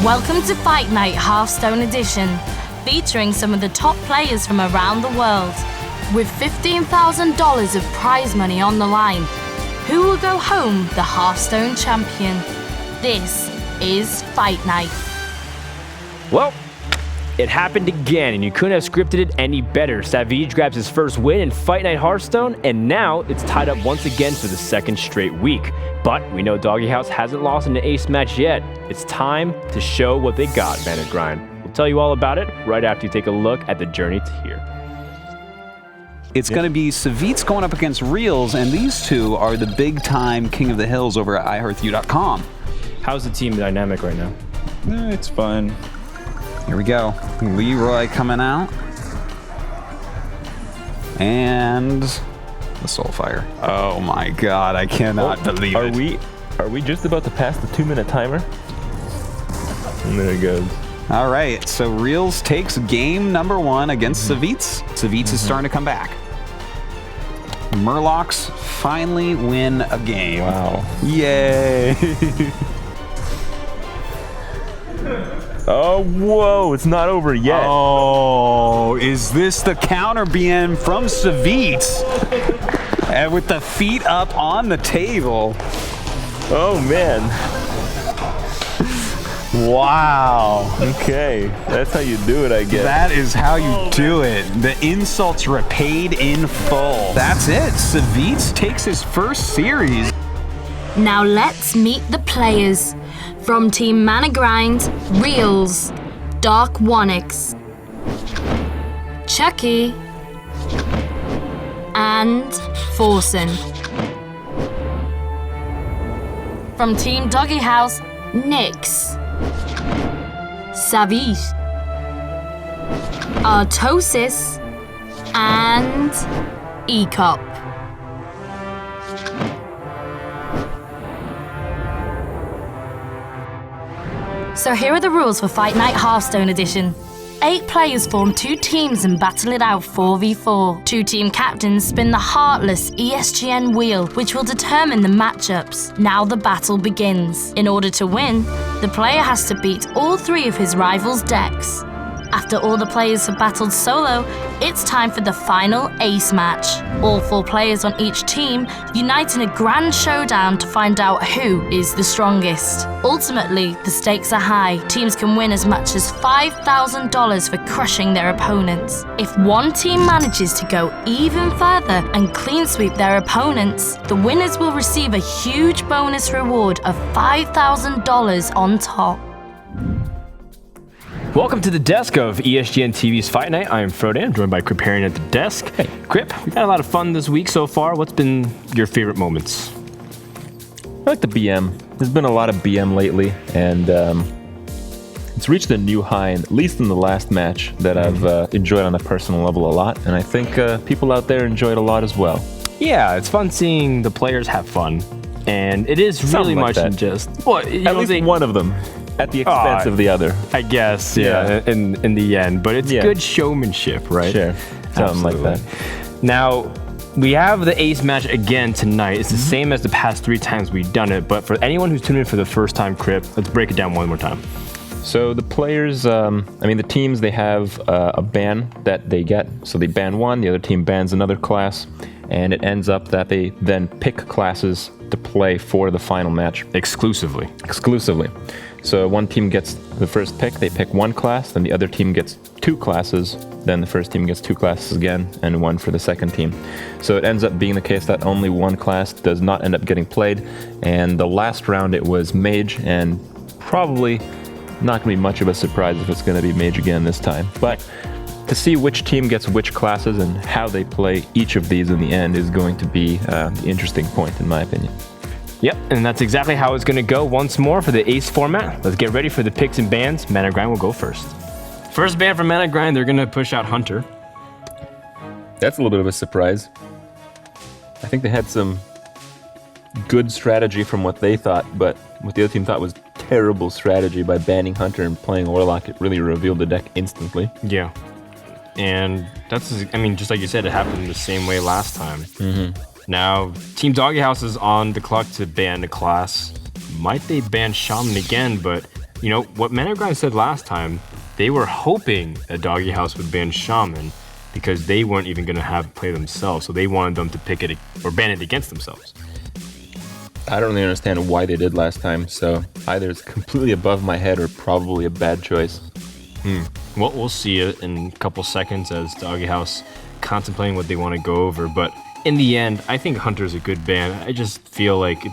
Welcome to Fight Night Hearthstone Edition, featuring some of the top players from around the world. With $15,000 of prize money on the line, who will go home the Hearthstone champion? This is Fight Night. Well, it happened again, and you couldn't have scripted it any better. S05E grabs his first win in Fight Night Hearthstone, and now it's tied up once again for the second straight week. But we know DogeHouse hasn't lost in an ace match yet. It's time to show what they got, ManaGrind. We'll tell you all about it right after you take a look at the journey to here. It's going to be S05E10 going up against Reels, and these two are the big-time king of the hills over at iHearthU.com. How's the team dynamic right now? It's fine. Here we go. Leroy coming out. And the Soulfire. Oh my god, I cannot believe it. Are we just about to pass the 2-minute timer? And there it goes. All right, so Reels takes game number 1 against S05E10. S05E10 is starting to come back. Murlocs finally win a game. Wow. Yay! Oh, whoa, it's not over yet. Oh, is this the counter BM from S05E10? And with the feet up on the table. Oh, man. Wow. Okay, that's how you do it, I guess. That is how you do it. The insults repaid in full. That's it. S05E10 takes his first series. Now let's meet the players. From Team ManaGrind, Reels, Dark Wonix, Chucky, and Forsen. From Team DogeHouse, Nyx, S05E, Artosis, and Ecop. So here are the rules for Fight Night Hearthstone Edition. 8 players form 2 teams and battle it out 4v4. 2 team captains spin the heartless ESGN wheel, which will determine the matchups. Now the battle begins. In order to win, the player has to beat all 3 of his rivals' decks. After all the players have battled solo, it's time for the final ace match. All 4 players on each team unite in a grand showdown to find out who is the strongest. Ultimately, the stakes are high. Teams can win as much as $5,000 for crushing their opponents. If one team manages to go even further and clean sweep their opponents, the winners will receive a huge bonus reward of $5,000 on top. Welcome to the desk of ESGN TV's Fight Night. I am Frodan, joined by Crip Herring at the desk. Hey, Crip, we've had a lot of fun this week so far. What's been your favorite moments? I like the BM. There's been a lot of BM lately, and it's reached a new high, at least in the last match, that I've enjoyed on a personal level a lot, and I think people out there enjoyed a lot as well. Yeah, it's fun seeing the players have fun, and it is really much than just... Well, at least one of them. At the expense of the other. I guess, yeah. In the end. But it's good showmanship, right? Sure. Something like that. Now, we have the ace match again tonight. It's the same as the past 3 times we've done it, but for anyone who's tuning in for the first time, Crip, let's break it down one more time. So the players, the teams, they have a ban that they get. So they ban one, the other team bans another class, and it ends up that they then pick classes to play for the final match. Exclusively. So one team gets the first pick, they pick 1 class, then the other team gets 2 classes, then the first team gets 2 classes again, and 1 for the second team. So it ends up being the case that only 1 class does not end up getting played, and the last round it was Mage, and probably not going to be much of a surprise if it's going to be Mage again this time. But to see which team gets which classes and how they play each of these in the end is going to be the interesting point, in my opinion. Yep, and that's exactly how it's going to go once more for the ace format. Let's get ready for the picks and bans. ManaGrind will go first. First ban for ManaGrind, they're going to push out Hunter. That's a little bit of a surprise. I think they had some good strategy from what they thought, but what the other team thought was terrible strategy by banning Hunter and playing Warlock. It really revealed the deck instantly. Yeah. And that's, just like you said, it happened the same way last time. Now, Team DogeHouse is on the clock to ban the class. Might they ban Shaman again, but you know, what ManaGrind said last time, they were hoping that DogeHouse would ban Shaman because they weren't even going to have play themselves. So they wanted them to pick it or ban it against themselves. I don't really understand why they did last time, so either it's completely above my head or probably a bad choice. Well, we'll see it in a couple seconds as DogeHouse contemplating what they want to go over. But in the end, I think Hunter's a good ban. I just feel like it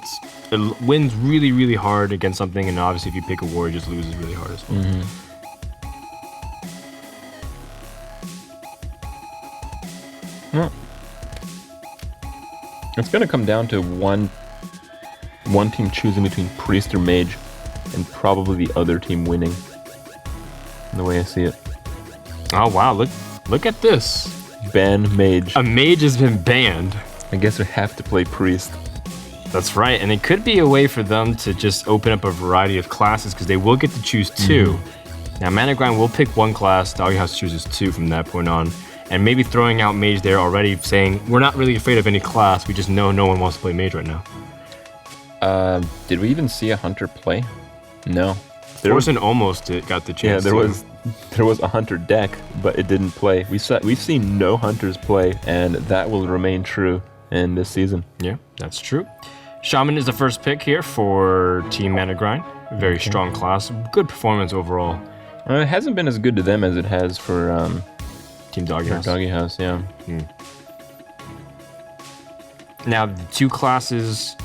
wins really, really hard against something, and obviously if you pick a Warrior, it just loses really hard as well. Well, it's going to come down to one team choosing between Priest or Mage, and probably the other team winning, the way I see it. Oh wow, look at this. Ban Mage. A Mage has been banned. I guess we have to play Priest. That's right, and it could be a way for them to just open up a variety of classes because they will get to choose two. Now ManaGrind will pick one class, DogeHouse chooses two from that point on, and maybe throwing out Mage there already, saying we're not really afraid of any class, we just know no one wants to play Mage right now. Did we even see a Hunter play? No. Forsen almost got the chance. Yeah, there was a Hunter deck, but it didn't play. We've seen no Hunters play, and that will remain true in this season. Yeah, that's true. Shaman is the first pick here for Team ManaGrind. Very strong class, good performance overall. It hasn't been as good to them as it has for Team DogeHouse. DogeHouse, yeah. Now, the two classes,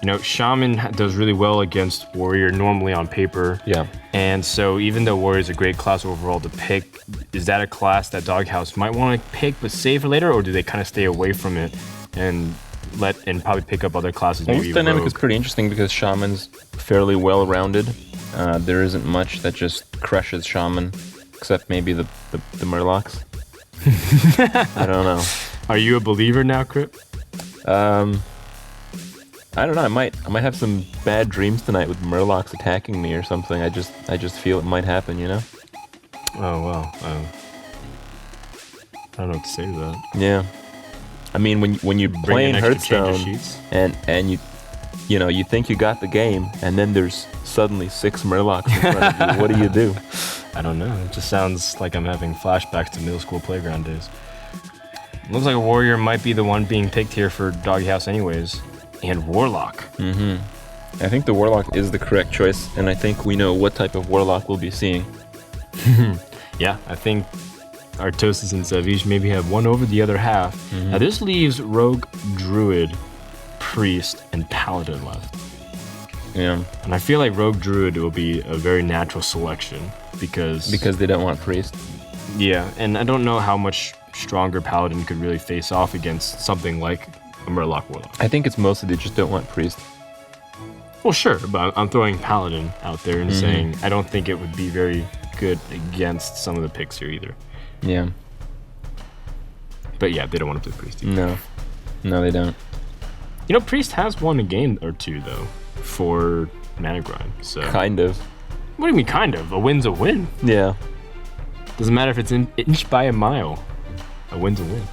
you know, Shaman does really well against Warrior normally on paper. Yeah. And so even though Warrior is a great class overall to pick, is that a class that DogeHouse might want to pick but save for later, or do they kind of stay away from it and probably pick up other classes? Well, maybe this dynamic Rogue? is pretty interesting because Shaman's fairly well-rounded. There isn't much that just crushes Shaman, except maybe the Murlocs. I don't know. Are you a believer now, Crip? I don't know. I might have some bad dreams tonight with Murlocs attacking me or something. I just feel it might happen, you know? Oh well. I don't know what to say to that. Yeah. I mean, when you play in Hearthstone and you know you think you got the game, and then there's suddenly 6 Murlocs in front of you. What do you do? I don't know. It just sounds like I'm having flashbacks to middle school playground days. Looks like a Warrior might be the one being picked here for DogeHouse anyways. And Warlock. I think the Warlock is the correct choice, and I think we know what type of Warlock we'll be seeing. Yeah, I think Artosis and Savage maybe have one over the other half. Now this leaves Rogue, Druid, Priest, and Paladin left. Yeah. And I feel like Rogue Druid will be a very natural selection because they don't want Priest. Yeah, and I don't know how much stronger Paladin could really face off against something like a Murloc Warlock. I think it's mostly they just don't want Priest. Well, sure, but I'm throwing Paladin out there and saying I don't think it would be very good against some of the picks here either. Yeah. But yeah, they don't want to play Priest either. No, they don't. You know, Priest has won a game or two, though, for ManaGrind. So. Kind of. What do you mean, kind of? A win's a win. Yeah. Doesn't matter if it's an inch by a mile. A win's a win.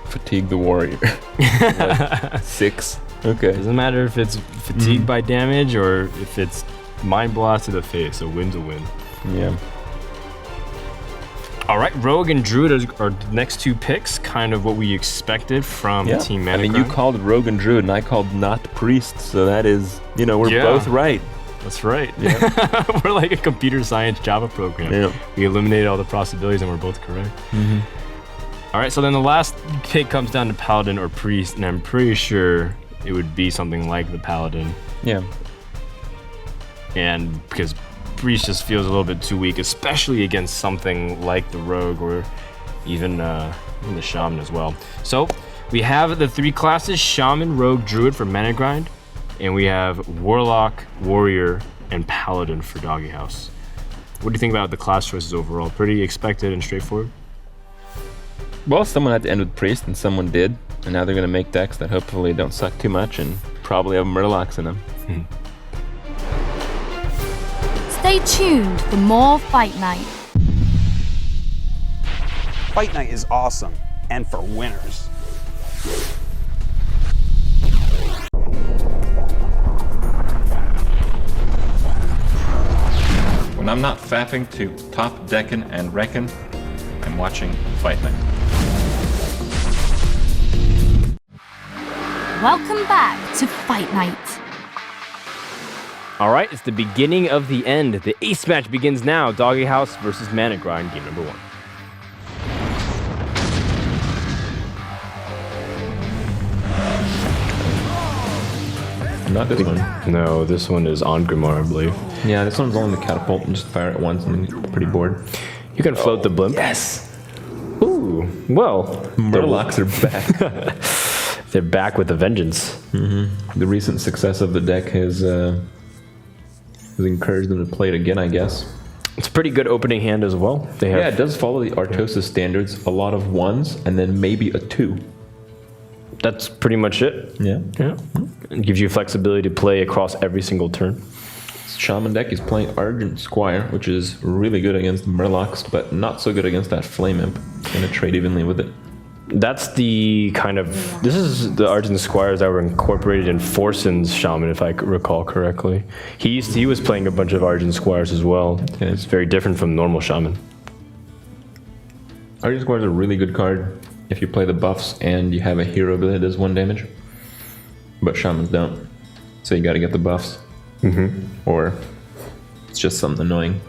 Fatigue the Warrior. 6. Okay. Doesn't matter if it's fatigue by damage or if it's mind blast to the face. A win's a win. Yeah. All right, Rogue and Druid are the next two picks, kind of what we expected from Team ManaGrind. I mean, you called Rogue and Druid, and I called not Priest, so that is, you know, we're both right. That's right. Yeah. We're like a computer science Java program. Yeah. We eliminated all the possibilities, and we're both correct. All right, so then the last pick comes down to Paladin or Priest, and I'm pretty sure it would be something like the Paladin. Yeah. And because Priest just feels a little bit too weak, especially against something like the Rogue or even the Shaman as well. So we have the 3 classes, Shaman, Rogue, Druid for ManaGrind, and we have Warlock, Warrior, and Paladin for DogeHouse. What do you think about the class choices overall? Pretty expected and straightforward? Well, someone had to end with Priest, and someone did, and now they're going to make decks that hopefully don't suck too much and probably have Murlocs in them. Stay tuned for more Fight Night. Fight Night is awesome, and for winners. When I'm not fapping to top deckin and reckon, I'm watching Fight Night. Welcome back to Fight Night. All right, it's the beginning of the end. The ace match begins now. DogeHouse versus ManaGrind, game number 1. Not this one. No, this one is on Grimoire, I believe. Yeah, this one's only the catapult and just fire it once and then pretty bored. You can float the blimp. Yes! Ooh, well. Murlocs are back. They're back with a vengeance. Mm-hmm. The recent success of the deck has encouraged them to play it again, I guess. It's a pretty good opening hand as well. They have, Yeah, it does follow the Artosis standards. A lot of 1s and then maybe a 2. That's pretty much it. Yeah. Yeah. It gives you flexibility to play across every single turn. Shaman deck is playing Argent Squire, which is really good against Murlocs, but not so good against that Flame Imp. Gonna trade evenly with it. That's the kind of... This is the Argent Squires that were incorporated in Forsen's Shaman, if I recall correctly. He was playing a bunch of Argent Squires as well. Okay. It's very different from normal Shaman. Argent Squire is a really good card if you play the buffs and you have a hero ability that does 1 damage. But Shamans don't. So you gotta get the buffs. Or it's just something annoying.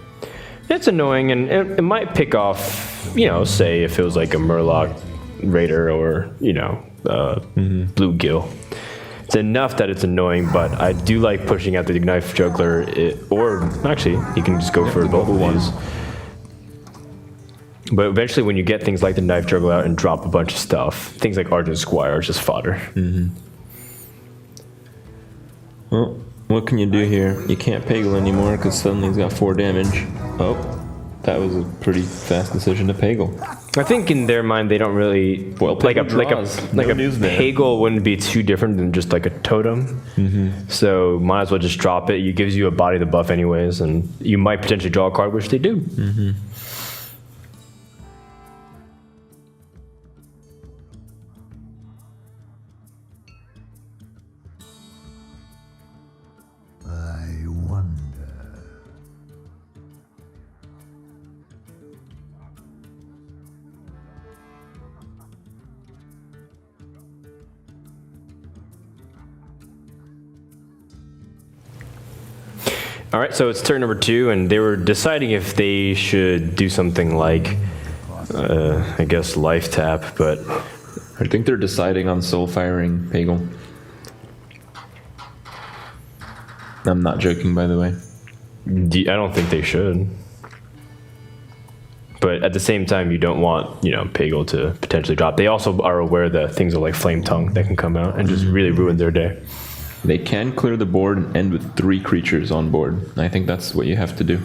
It's annoying, and it might pick off, you know, say if it was like a Murloc Raider or, you know, Bluegill. It's enough that it's annoying, but I do like pushing out the Knife Juggler, or actually, you can just go for both of these. But eventually when you get things like the Knife Juggler out and drop a bunch of stuff, things like Argent Squire are just fodder. Well, what can you do here? You can't Peggle anymore because suddenly he's got 4 damage. Oh, that was a pretty fast decision to Peggle. I think in their mind they don't really like a Peggle wouldn't be too different than just like a totem. So might as well just drop it. It gives you a body to buff anyways, and you might potentially draw a card, which they do. All right, so it's turn number 2, and they were deciding if they should do something like, I guess, life tap, but... I think they're deciding on soul firing Peggle. I'm not joking, by the way. I don't think they should. But at the same time, you don't want, you know, Peggle to potentially drop. They also are aware that things are like Flame Tongue that can come out and just really ruin their day. They can clear the board and end with 3 creatures on board. I think that's what you have to do.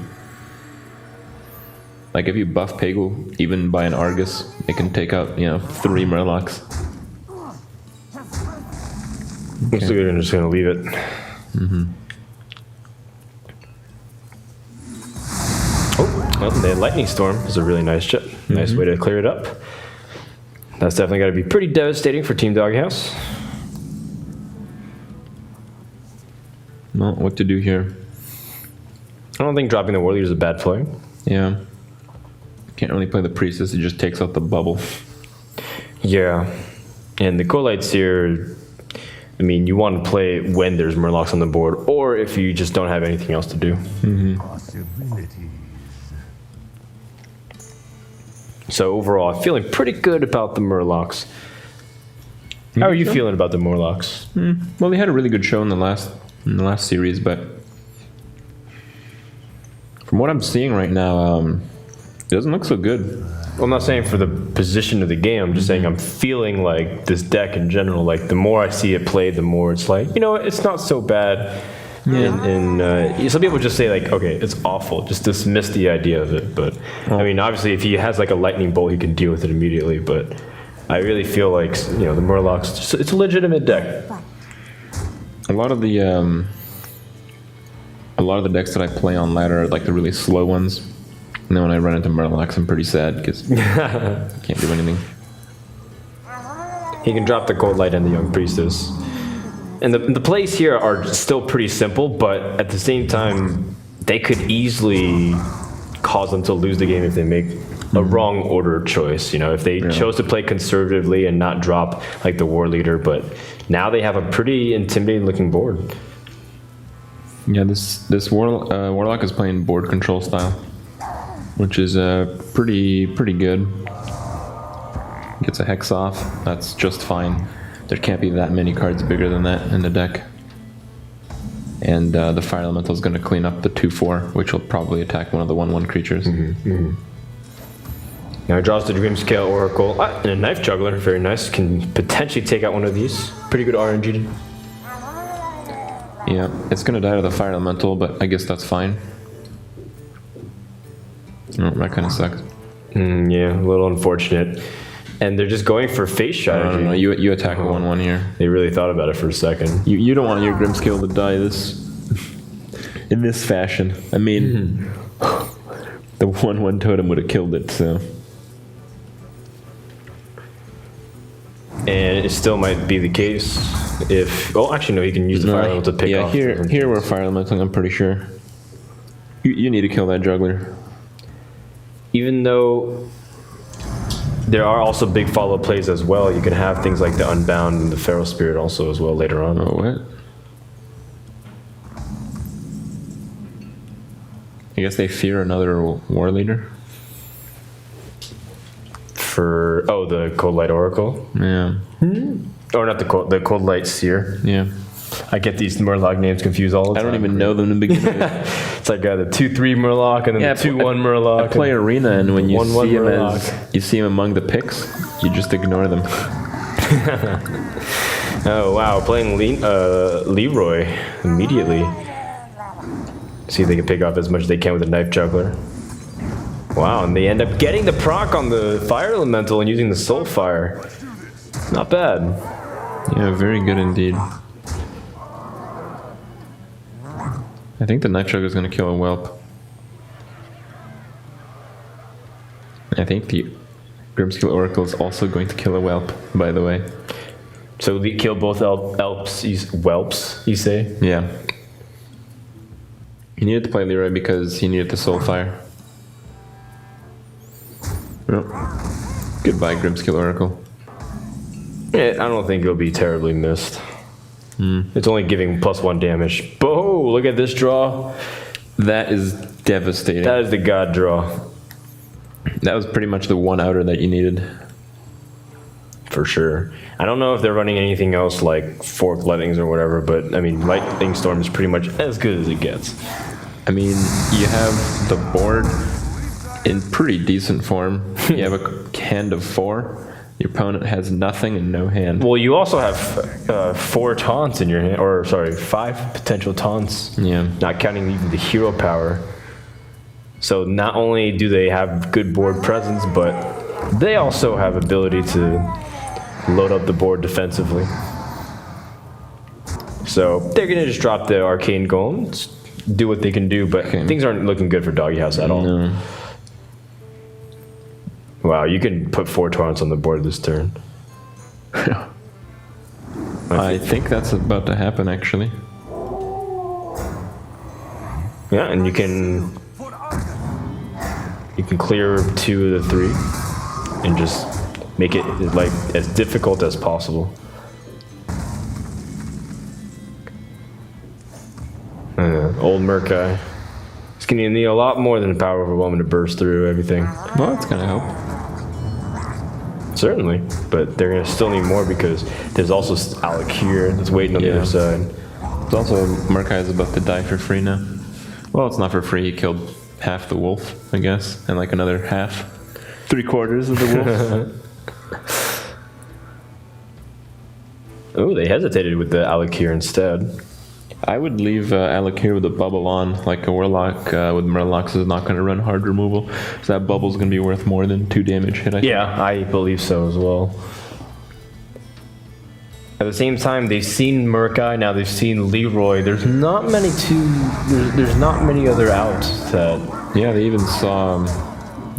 Like if you buff Peggle, even by an Argus, it can take out, you know, 3 Murlocs. Okay. So they're just going to leave it. Oh, well, the Lightning Storm is a really nice chip. Nice way to clear it up. That's definitely got to be pretty devastating for Team DogeHouse. Well, what to do here? I don't think dropping the War Leader is a bad play. Yeah. Can't really play the Priestess, it just takes out the bubble. Yeah. And the Coalites here, I mean, you want to play it when there's Murlocs on the board, or if you just don't have anything else to do. So overall, I'm feeling pretty good about the Murlocs. How are you feeling about the Murlocs? Well, they had a really good show in the last series, but from what I'm seeing right now, it doesn't look so good. Well, I'm not saying for the position of the game, I'm just saying I'm feeling like this deck in general, like the more I see it played, the more it's like, you know, it's not so bad. And some people just say like, okay, it's awful, just dismiss the idea of it. But I mean, obviously if he has like a lightning bolt, he can deal with it immediately. But I really feel like, you know, the Murlocs, it's a legitimate deck. A lot of the decks that I play on ladder are like the really slow ones. And then when I run into Murlocs, I'm pretty sad because I can't do anything. He can drop the Cold Light and the Young Priestess. And the plays here are still pretty simple, but at the same time, they could easily cause them to lose the game if they make a wrong order choice. You know, if they chose to play conservatively and not drop like the war leader, but now they have a pretty intimidating looking board. Yeah, this warlock is playing board control style, which is pretty good. Gets a hex off. That's just fine. There can't be that many cards bigger than that in the deck. And the fire elemental is going to clean up the 2/4, which will probably attack one of the 1/1 creatures. Now it draws the Dreamscale Oracle and a Knife Juggler. Very nice. Can potentially take out one of these. Pretty good RNG. Yeah, it's going to die to the fire elemental, but I guess that's fine. Oh, that kind of sucks. Yeah, a little unfortunate. And they're just going for face strategy. No, you attack a 1/1 here. They really thought about it for a second. You don't want your Grimscale to die in this fashion. I mean, the 1/1 totem would have killed it, so. And it still might be the case if... Oh, actually, no, you can use the fire elemental to pick off. Yeah, here we're fire elemental, I'm pretty sure. You need to kill that juggler. Even though there are also big follow-up plays as well, you can have things like the Unbound and the Feral Spirit also as well later on. Oh, what? I guess they fear another war leader. For the Cold Light Oracle. Yeah. Or not the Cold Light Seer. Yeah. I get these Murloc names confused all the time. I don't even know them to begin with. It's like the 2/3 Murloc and then the 2/1 Murloc. I play Arena, and when you 1/1 see him Murloc. you see him among the picks, you just ignore them. Oh wow, playing Leroy immediately. See if they can pick off as much as they can with the Knife Juggler. Wow, and they end up getting the proc on the Fire Elemental and using the Soul Fire. Not bad. Yeah, very good indeed. I think the Knife Juggler is going to kill a Whelp. I think the Grimscale Oracle is also going to kill a Whelp, by the way. So they kill both whelps, you say? Yeah. He needed to play Leroy because he needed the Soul Fire. Well, goodbye, Grimscale Oracle. Yeah, I don't think it'll be terribly missed. It's only giving +1 damage. Oh, look at this draw. That is devastating. That is the god draw. That was pretty much the one outer that you needed. For sure. I don't know if they're running anything else like Forked Lightnings or whatever, but I mean, Lightning Storm is pretty much as good as it gets. I mean, you have the board in pretty decent form. You have a hand of 4. Your opponent has nothing and no hand. Well, you also have 4 taunts in your hand, or sorry, 5 potential taunts. Yeah. Not counting even the hero power. So not only do they have good board presence, but they also have ability to load up the board defensively. So they're gonna just drop the Arcane Golem, do what they can do, but things aren't looking good for DogeHouse at all. No. Wow, you can put 4 taunts on the board this turn. I think that's about to happen, actually. Yeah, and you can clear 2 of the 3 and just make it like as difficult as possible. Old Murkai. It's gonna need a lot more than Power Overwhelming to burst through everything. Well, it's gonna help. Certainly, but they're gonna still need more because there's also Alec here that's waiting on the other side. It's also Murkai is about to die for free now. Well, it's not for free. He killed half the wolf, I guess, and like another half, 3/4 of the wolf. Oh, they hesitated with the Alec here instead. I would leave Alec here with a bubble on, like a Warlock with Murlocs is not going to run hard removal, so that bubble's going to be worth more than 2 damage hit. Yeah, I believe so as well. At the same time, they've seen Murkai, now they've seen Leroy. There's not many there's not many other outs that. Yeah, they even saw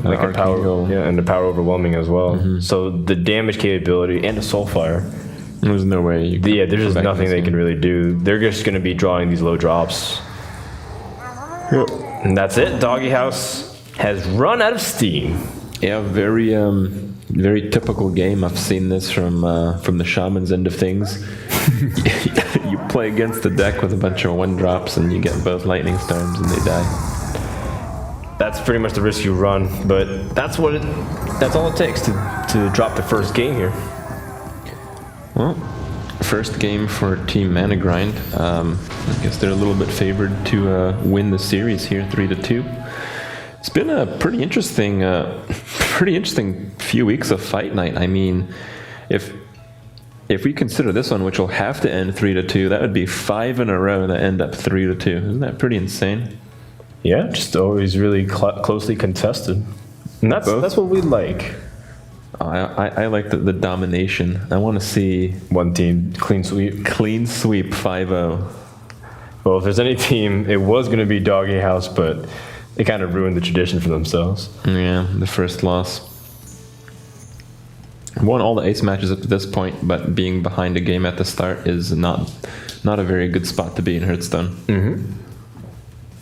like a power, yeah, and the Power Overwhelming as well. So the damage capability and the Soulfire. There's no way. Yeah, there's just nothing they can really do. They're just going to be drawing these low drops. And that's it. DogeHouse has run out of steam. Yeah, very typical game. I've seen this from the shaman's end of things. You play against the deck with a bunch of 1-drops and you get both lightning storms and they die. That's pretty much the risk you run, but that's all it takes to drop the first game here. Well, first game for Team ManaGrind. I guess they're a little bit favored to win the series here, 3-2. It's been a pretty interesting few weeks of Fight Night. I mean, if we consider this one, which will have to end 3-2, that would be 5 in a row that end up 3-2. Isn't that pretty insane? Yeah, just always really closely contested, and that's what we like. I like the domination. I want to see one team clean sweep. Clean sweep 5-0. Well, if there's any team, it was going to be DogeHouse, but they kind of ruined the tradition for themselves. Yeah, the first loss. Won all the ace matches up to this point, but being behind a game at the start is not a very good spot to be in Hearthstone. Mm-hmm.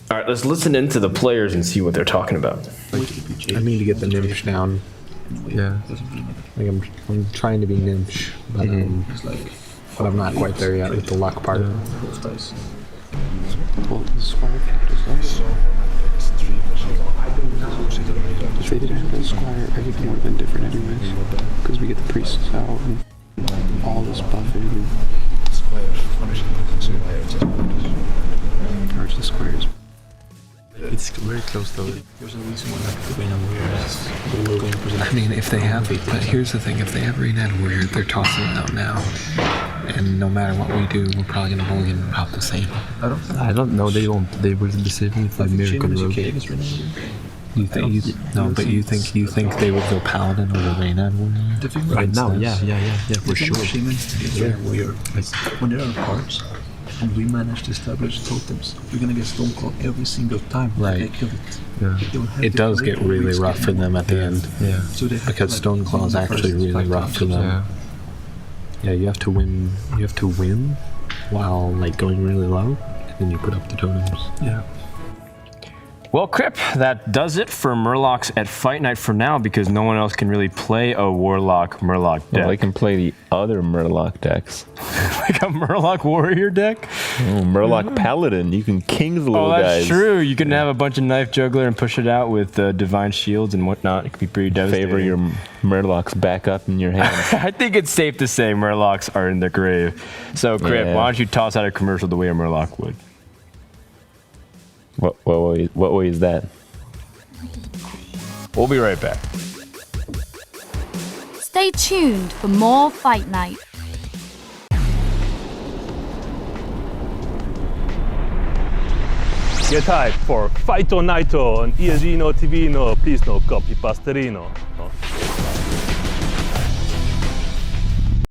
All right, let's listen into the players and see what they're talking about. I need to get the Gnimsh down. Yeah, like I'm trying to be Gnimsh, but I'm not quite there yet with the luck part. If they didn't have the Squire, everything would have been different anyways. Because we get the priests out and all this buffing. Or it's the Squires. It's very close though. There's a reason why the Rain and Warrior is. I mean, if they have it, but here's the thing: if they have Rain and Warrior, they're tossing it out now, and no matter what we do, we're probably gonna mulligan about the same. I don't know. They won't. They will deceive me if I Miracle Rogue. You think they would go Paladin over Rain and Warrior? Right now, yeah, for sure. Yeah, warrior. Like, when there are cards and we manage to establish totems, we're gonna get Stoneclaw every single time. Right. Kill it. It does get really rough for them at the end. Yeah. So they have Because to, like, Stoneclaw is actually really rough for them. Yeah, you have to win. You have to win while like going really low, and then you put up the totems. Yeah. Well, Crip, that does it for Murlocs at Fight Night for now, because no one else can really play a Warlock Murloc deck. Well, I can play the other Murloc decks. Like a Murloc Warrior deck? Oh, Murloc Paladin. You can king the little guys. Oh, that's true. You can have a bunch of Knife Juggler and push it out with Divine Shields and whatnot. It could be pretty devastating. Favor your Murlocs back up in your hand. I think it's safe to say Murlocs are in the grave. So, Crip, why don't you toss out a commercial the way a Murloc would? What way is that? We'll be right back. Stay tuned for more Fight Night. Get hyped for Fight Night on ESGN TV, please no copy Pasterino.